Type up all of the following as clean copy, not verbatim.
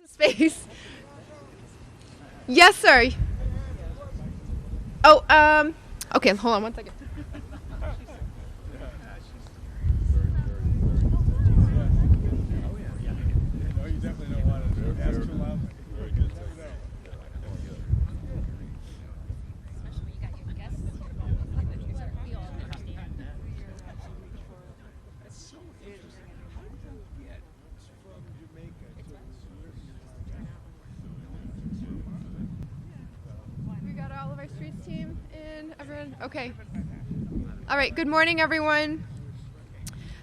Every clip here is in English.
Space. Yes, sir. Oh, okay, hold on one second. We got all of our streets team in. Everyone, okay. All right. Good morning, everyone.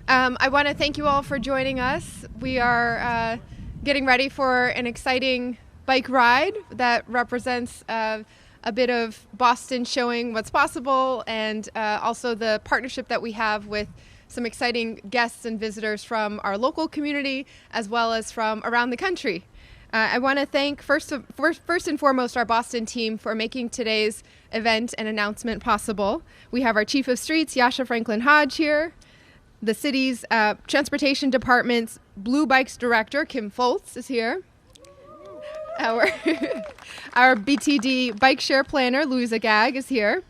I want to thank you all for joining us. We are getting ready for an exciting bike ride that represents a bit of Boston showing what's possible, and also the partnership that we have with some exciting guests and visitors from our local community as well as from around the country. I want to thank first and foremost our Boston team for making today's event and announcement possible. We have our Chief of Streets, Yasha Franklin Hodge, here. The city's transportation department's Bluebikes director, Kim Foltz, is here. Our BTD bike share planner, Louisa Gag, is here.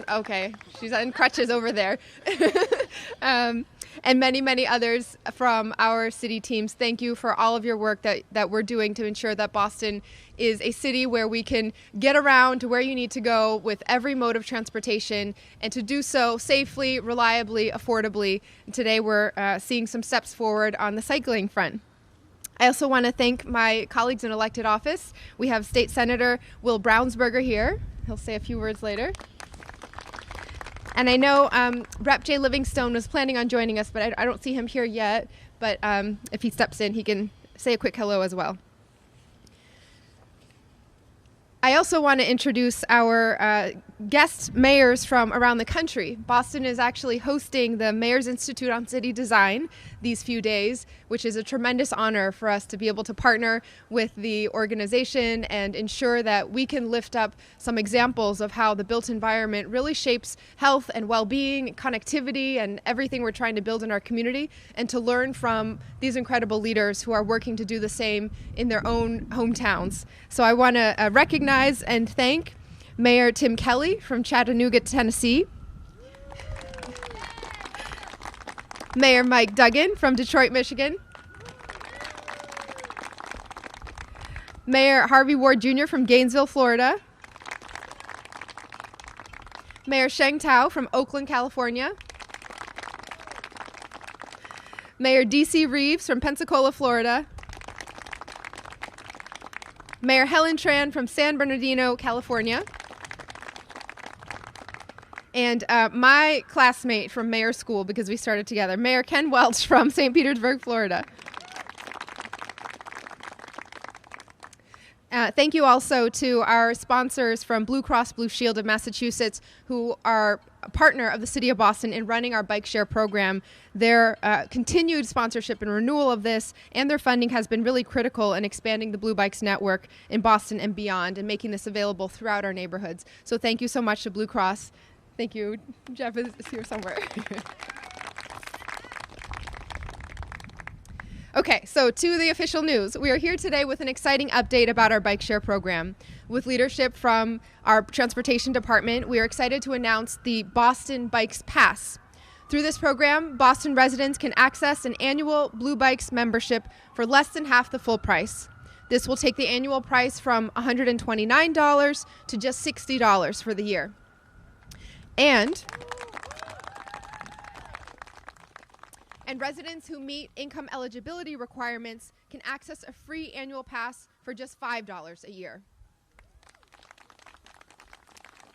Okay. She's on crutches over there. And many, many others from our city teams. Thank you for all of your work that we're doing to ensure that Boston is a city where we can get around to where you need to go with every mode of transportation, and to do so safely, reliably, affordably. And today we're seeing some steps forward on the cycling front. I also want to thank my colleagues in elected office. We have State Senator Will Brownsberger here. He'll say a few words later. And I know Rep. Jay Livingstone was planning on joining us, but I don't see him here yet. But if he steps in, he can say a quick hello as well. I also want to introduce our guest mayors from around the country. Boston is actually hosting the Mayor's Institute on City Design these few days, which is a tremendous honor for us to be able to partner with the organization and ensure that we can lift up some examples of how the built environment really shapes health and well-being, connectivity, and everything we're trying to build in our community, and to learn from these incredible leaders who are working to do the same in their own hometowns. So I want to recognize and thank Mayor Tim Kelly from Chattanooga, Tennessee. Mayor Mike Duggan from Detroit, Michigan. Mayor Harvey Ward Jr. from Gainesville, Florida. Mayor Sheng Tao from Oakland, California. Mayor D.C. Reeves from Pensacola, Florida. Mayor Helen Tran from San Bernardino, California. And my classmate from mayor school, because we started together, Mayor Ken Welch from St. Petersburg, Florida. Thank you also to our sponsors from Blue Cross Blue Shield of Massachusetts, who are a partner of the City of Boston in running our bike share program. Their continued sponsorship and renewal of this and their funding has been really critical in expanding the Blue Bikes network in Boston and beyond, and making this available throughout our neighborhoods. So thank you so much to Blue Cross. Thank you. Jeff is here somewhere. Okay, so to the official news. We are here today with an exciting update about our bike share program. With leadership from our transportation department, we are excited to announce the Bluebikes Pass. Through this program, Boston residents can access an annual Bluebikes membership for less than half the full price. This will take the annual price from $129 to just $60 for the year. And residents who meet income eligibility requirements can access a free annual pass for just $5 a year.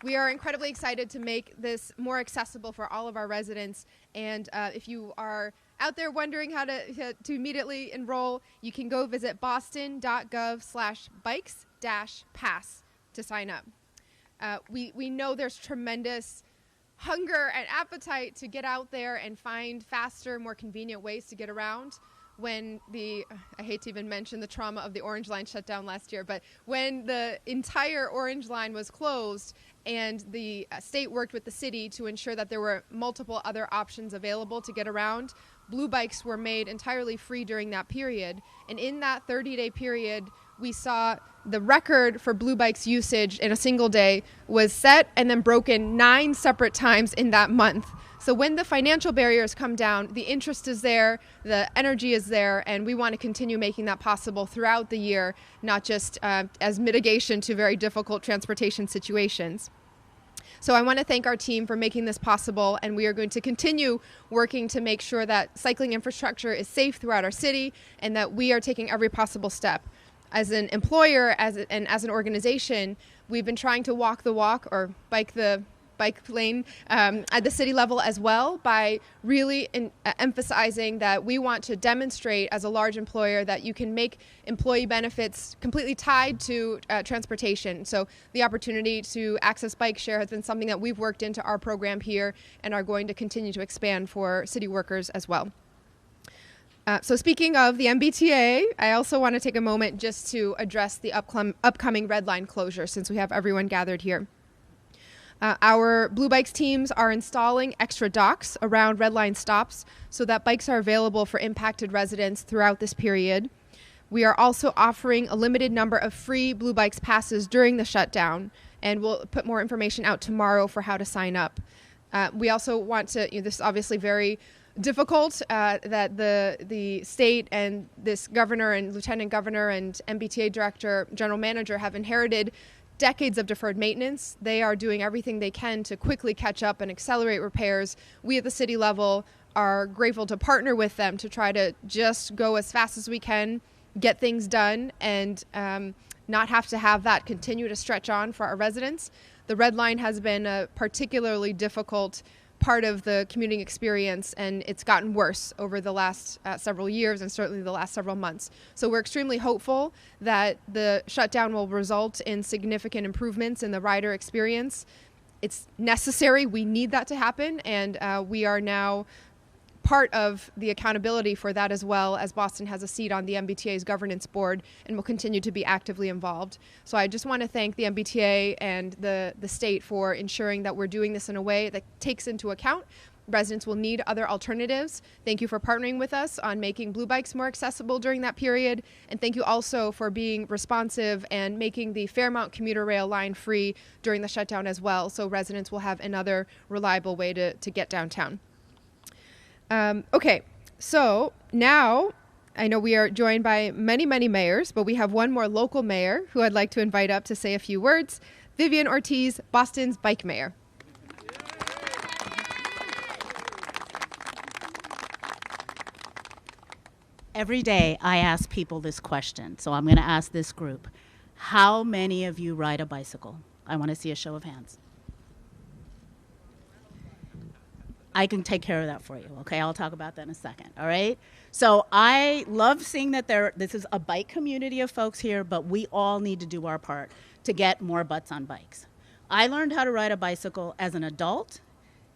We are incredibly excited to make this more accessible for all of our residents. And if you are out there wondering how to immediately enroll, you can go visit boston.gov/bikes-pass to sign up. We know there's tremendous hunger and appetite to get out there and find faster, more convenient ways to get around. When I hate to even mention the trauma of the Orange Line shut down last year, but when the entire Orange Line was closed and the state worked with the city to ensure that there were multiple other options available to get around, Blue Bikes were made entirely free during that period. And in that 30-day period, we saw the record for Blue Bikes usage in a single day was set and then broken 9 separate times in that month. So when the financial barriers come down, the interest is there, the energy is there, and we want to continue making that possible throughout the year, not just as mitigation to very difficult transportation situations. So I want to thank our team for making this possible, and we are going to continue working to make sure that cycling infrastructure is safe throughout our city and that we are taking every possible step. As an employer and as an organization, we've been trying to walk the walk or bike the bike lane at the city level as well by really emphasizing that we want to demonstrate as a large employer that you can make employee benefits completely tied to transportation. So the opportunity to access bike share has been something that we've worked into our program here and are going to continue to expand for city workers as well. So speaking of the MBTA, I also want to take a moment just to address the upcoming red line closure since we have everyone gathered here. Our Blue Bikes teams are installing extra docks around red line stops so that bikes are available for impacted residents throughout this period. We are also offering a limited number of free Blue Bikes passes during the shutdown, and we'll put more information out tomorrow for how to sign up. We also want to, this is obviously very difficult that the state and this governor and lieutenant governor and MBTA director, general manager have inherited decades of deferred maintenance. They are doing everything they can to quickly catch up and accelerate repairs. We at the city level are grateful to partner with them to try to just go as fast as we can, get things done, and not have to have that continue to stretch on for our residents. The red line has been a particularly difficult part of the commuting experience, and it's gotten worse over the last several years and certainly the last several months. So we're extremely hopeful that the shutdown will result in significant improvements in the rider experience. It's necessary. We need that to happen, and we are now part of the accountability for that as well, as Boston has a seat on the MBTA's governance board and will continue to be actively involved. So I just want to thank the MBTA and the state for ensuring that we're doing this in a way that takes into account residents will need other alternatives. Thank you for partnering with us on making Blue Bikes more accessible during that period. And thank you also for being responsive and making the Fairmount commuter rail line free during the shutdown as well, so residents will have another reliable way to get downtown. Okay, so now I know we are joined by many, many mayors, but we have one more local mayor who I'd like to invite up to say a few words. Vivian Ortiz, Boston's bike mayor. Every day I ask people this question, so I'm going to ask this group. How many of you ride a bicycle? I want to see a show of hands. I can take care of that for you, okay? I'll talk about that in a second, all right? So I love seeing that this is a bike community of folks here, but we all need to do our part to get more butts on bikes. I learned how to ride a bicycle as an adult.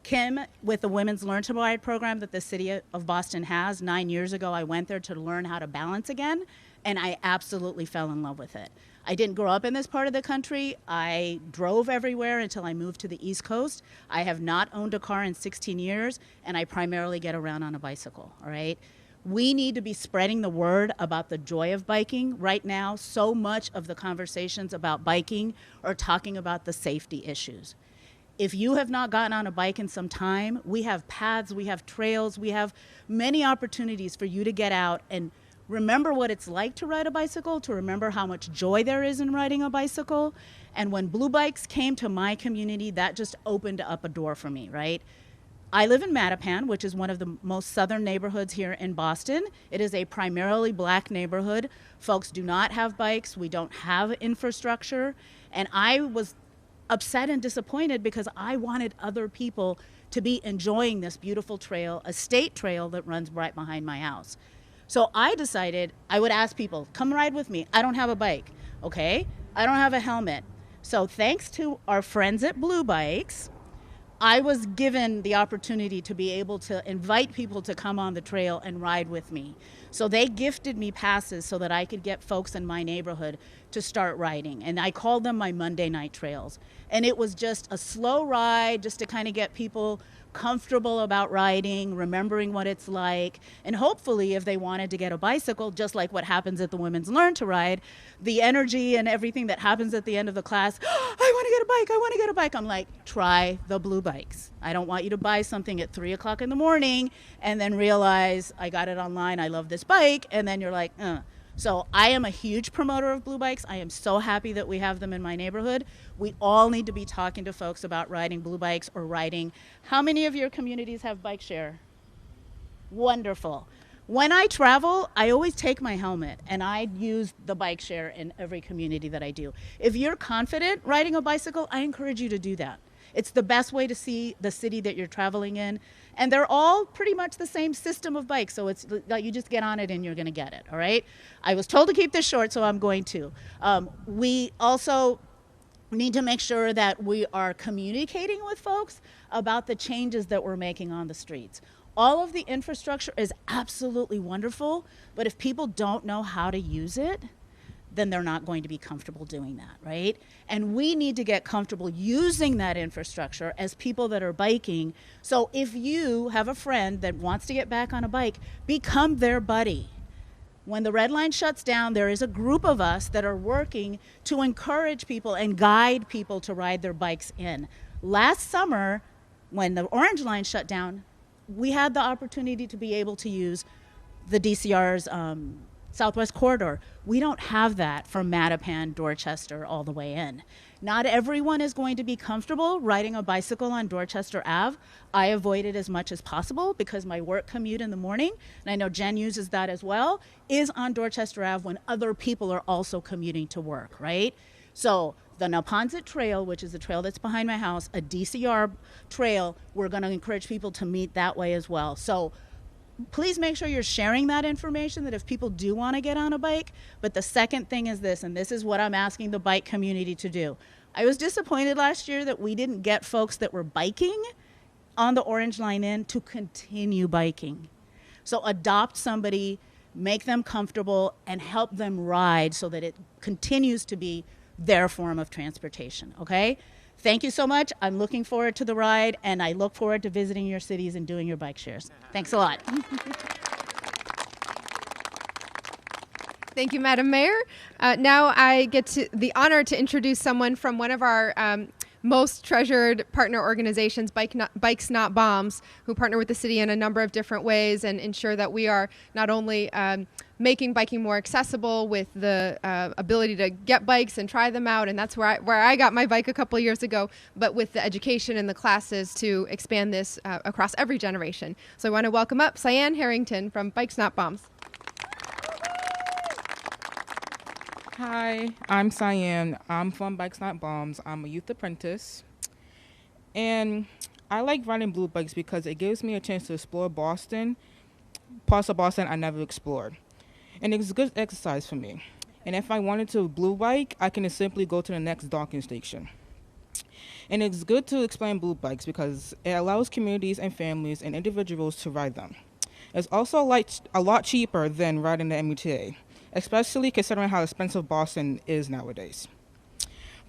Kim, with the Women's Learn to Ride program that the city of Boston has, 9 years ago, I went there to learn how to balance again, and I absolutely fell in love with it. I didn't grow up in this part of the country. I drove everywhere until I moved to the East Coast. I have not owned a car in 16 years, and I primarily get around on a bicycle, all right? We need to be spreading the word about the joy of biking. Right now, so much of the conversations about biking are talking about the safety issues. If you have not gotten on a bike in some time, we have paths, we have trails, we have many opportunities for you to get out and remember what it's like to ride a bicycle, to remember how much joy there is in riding a bicycle. And when Blue Bikes came to my community, that just opened up a door for me, right? I live in Mattapan, which is one of the most southern neighborhoods here in Boston. It is a primarily black neighborhood. Folks do not have bikes. We don't have infrastructure. And I was upset and disappointed because I wanted other people to be enjoying this beautiful trail, a state trail that runs right behind my house. So I decided I would ask people, come ride with me. I don't have a bike, okay? I don't have a helmet. So thanks to our friends at Blue Bikes, I was given the opportunity to be able to invite people to come on the trail and ride with me. So they gifted me passes so that I could get folks in my neighborhood to start riding. And I called them my Monday night trails. And it was just a slow ride just to kind of get people comfortable about riding, remembering what it's like, and hopefully if they wanted to get a bicycle, just like what happens at the Women's Learn to Ride, the energy and everything that happens at the end of the class, oh, I want to get a bike, I want to get a bike. I'm like, try the Bluebikes. I don't want you to buy something at 3 o'clock in the morning and then realize I got it online, I love this bike, and then you're like, So I am a huge promoter of Bluebikes. I am so happy that we have them in my neighborhood. We all need to be talking to folks about riding Bluebikes or riding. How many of your communities have bike share? Wonderful. When I travel, I always take my helmet and I use the bike share in every community that I do. If you're confident riding a bicycle, I encourage you to do that. It's the best way to see the city that you're traveling in. And they're all pretty much the same system of bikes. So it's like you just get on it and you're going to get it. All right. I was told to keep this short, so I'm going to. We also need to make sure that we are communicating with folks about the changes that we're making on the streets. All of the infrastructure is absolutely wonderful, but if people don't know how to use it, then they're not going to be comfortable doing that, right? And we need to get comfortable using that infrastructure as people that are biking. So if you have a friend that wants to get back on a bike, become their buddy. When the red line shuts down, there is a group of us that are working to encourage people and guide people to ride their bikes in. Last summer, when the orange line shut down, we had the opportunity to be able to use the DCR's Southwest Corridor. We don't have that from Mattapan, Dorchester, all the way in. Not everyone is going to be comfortable riding a bicycle on Dorchester Ave. I avoid it as much as possible because my work commute in the morning, and I know Jen uses that as well, is on Dorchester Ave when other people are also commuting to work, right? So the Napontet Trail, which is the trail that's behind my house, a DCR trail, we're going to encourage people to meet that way as well. So please make sure you're sharing that information, that if people do want to get on a bike. But the second thing is this, and this is what I'm asking the bike community to do. I was disappointed last year that we didn't get folks that were biking on the Orange Line in to continue biking. So adopt somebody, make them comfortable, and help them ride so that it continues to be their form of transportation, okay? Thank you so much. I'm looking forward to the ride, and I look forward to visiting your cities and doing your bike shares. Thanks a lot. Thank you, Madam Mayor. Now I get the honor to introduce someone from one of our most treasured partner organizations, Bikes Not Bombs, who partner with the city in a number of different ways and ensure that we are not only making biking more accessible with the ability to get bikes and try them out, and that's where I got my bike a couple of years ago, but with the education and the classes to expand this across every generation. So I want to welcome up Cyan Harrington from Bikes Not Bombs. Hi, I'm Cyan. I'm from Bikes Not Bombs. I'm a youth apprentice. And I like riding blue bikes because it gives me a chance to explore Boston, parts of Boston I never explored. And it's good exercise for me. And if I wanted to blue bike, I can just simply go to the next docking station. And it's good to explain blue bikes because it allows communities and families and individuals to ride them. It's also a lot cheaper than riding the MBTA, especially considering how expensive Boston is nowadays.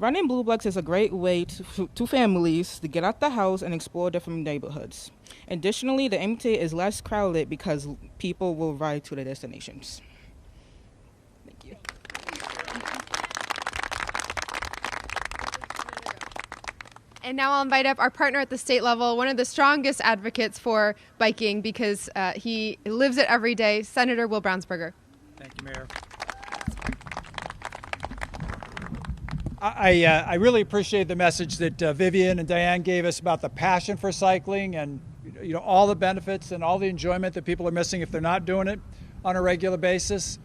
Riding blue bikes is a great way to families to get out the house and explore different neighborhoods. Additionally, the MTA is less crowded because people will ride to their destinations. Thank you. And now I'll invite up our partner at the state level, one of the strongest advocates for biking because he lives it every day, Senator Will Brownsberger. Thank you, Mayor. I really appreciate the message that Vivian and Diane gave us about the passion for cycling and all the benefits and all the enjoyment that people are missing if they're not doing it on a regular basis.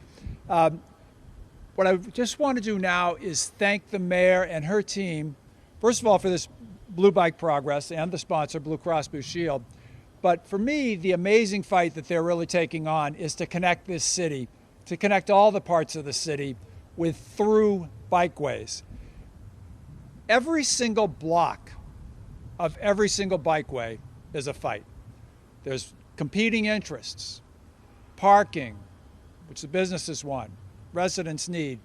What I just want to do now is thank the mayor and her team, first of all, for this Blue Bike Progress and the sponsor, Blue Cross Blue Shield. But for me, the amazing fight that they're really taking on is to connect this city, to connect all the parts of the city with through bikeways. Every single block of every single bikeway is a fight. There's competing interests, parking, which the businesses want, residents need,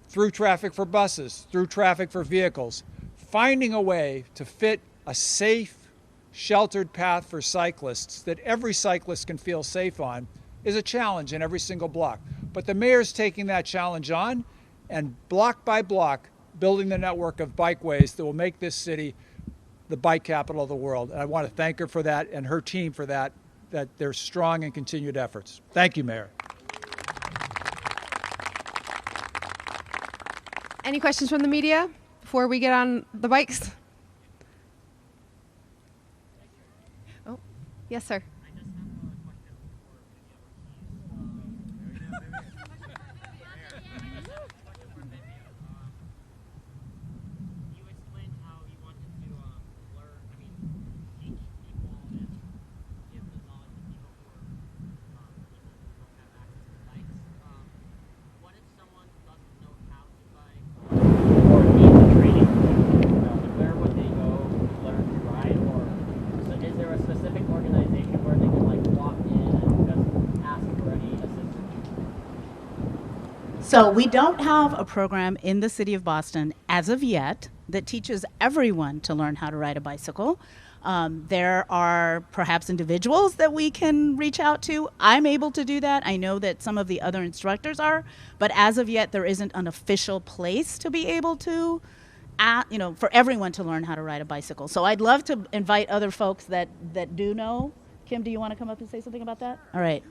through traffic for buses, through traffic for vehicles, finding a way to fit a safe, sheltered path for cyclists that every cyclist can feel safe on is a challenge in every single block. But the mayor's taking that challenge on and block by block building the network of bikeways that will make this city the bike capital of the world. And I want to thank her for that and her team for that their strong and continued efforts. Thank you, Mayor. Any questions from the media before we get on the bikes? Oh, yes, sir. So we don't have a program in the city of Boston as of yet that teaches everyone to learn how to ride a bicycle. There are perhaps individuals that we can reach out to. I'm able to do that. I know that some of the other instructors are, but as of yet, there isn't an official place to be able to, for everyone to learn how to ride a bicycle. So I'd love to invite other folks that do know. Kim, do you want to come up and say something about that? All right.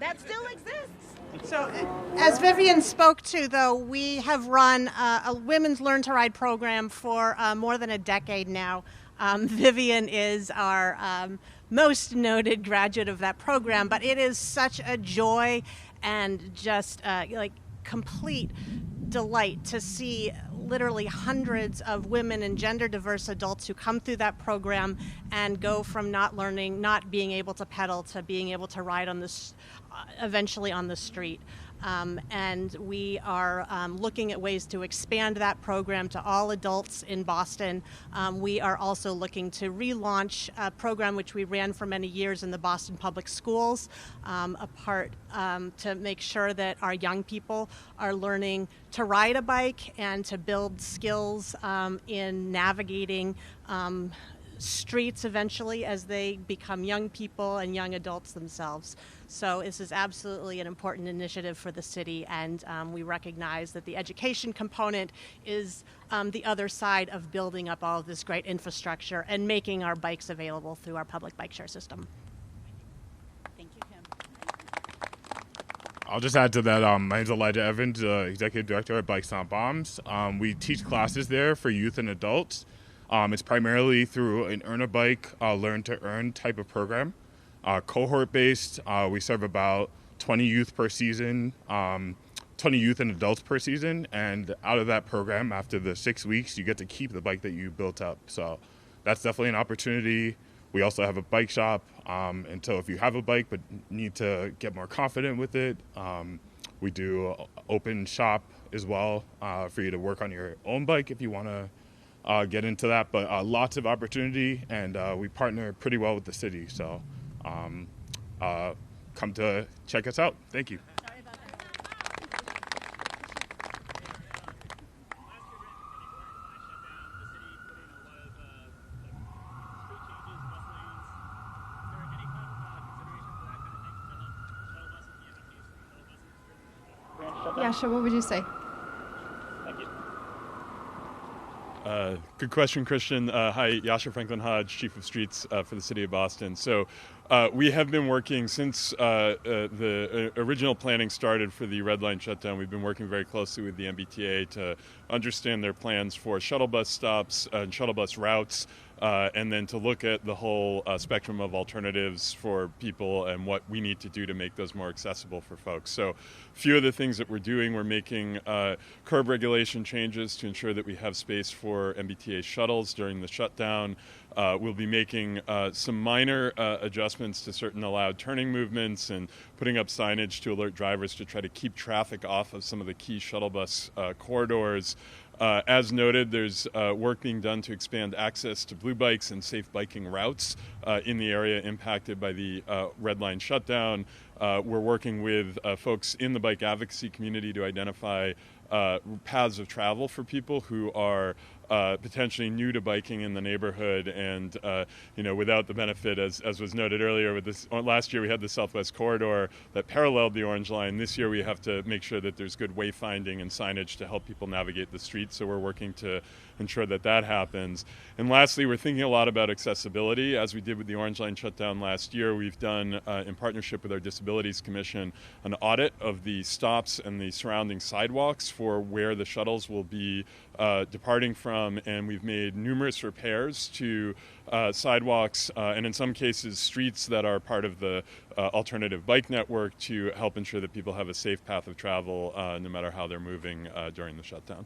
That still exists. So, as Vivian spoke to, though, we have run a women's Learn to Ride program for more than a decade now. Vivian is our most noted graduate of that program, but it is such a joy and just complete delight to see literally hundreds of women and gender diverse adults who come through that program and go from not being able to pedal to being able to ride on this, eventually on the street. And we are looking at ways to expand that program to all adults in Boston. We are also looking to relaunch a program which we ran for many years in the Boston Public Schools, to make sure that our young people are learning to ride a bike and to build skills in navigating streets eventually as they become young people and young adults themselves. So this is absolutely an important initiative for the city, and we recognize that the education component is the other side of building up all of this great infrastructure and making our bikes available through our public bike share system. Thank you, Kim. I'll just add to that. My name's Elijah Evans, Executive Director at Bikes Not Bombs. We teach classes there for youth and adults. It's primarily through an Earn a Bike, Learn to Earn type of program. Cohort-based, we serve about 20 youth per season, 20 youth and adults per season, and out of that program, after the 6 weeks, you get to keep the bike that you built up. So that's definitely an opportunity. We also have a bike shop, and so if you have a bike but need to get more confident with it, we do open shop as well for you to work on your own bike if you want to get into that. But lots of opportunity, and we partner pretty well with the city. So come to check us out. Thank you. Yasha, what would you say? Good question, Christian. Hi, Yasha Franklin Hodge, Chief of Streets for the City of Boston. So we have been working since the original planning started for the Red Line shutdown. We've been working very closely with the MBTA to understand their plans for shuttle bus stops and shuttle bus routes, and then to look at the whole spectrum of alternatives for people and what we need to do to make those more accessible for folks. So a few of the things that we're doing, we're making curb regulation changes to ensure that we have space for MBTA shuttles during the shutdown. We'll be making some minor adjustments to certain allowed turning movements and putting up signage to alert drivers to try to keep traffic off of some of the key shuttle bus corridors. As noted, there's work being done to expand access to blue bikes and safe biking routes in the area impacted by the Red Line shutdown. We're working with folks in the bike advocacy community to identify paths of travel for people who are potentially new to biking in the neighborhood, and without the benefit, as was noted earlier, with this last year we had the Southwest Corridor that paralleled the Orange Line. This year we have to make sure that there's good wayfinding and signage to help people navigate the streets. So we're working to ensure that that happens. And lastly, we're thinking a lot about accessibility. As we did with the Orange Line shutdown last year, we've done, in partnership with our Disabilities Commission, an audit of the stops and the surrounding sidewalks for where the shuttles will be departing from, and we've made numerous repairs to sidewalks and in some cases streets that are part of the alternative bike network to help ensure that people have a safe path of travel no matter how they're moving during the shutdown.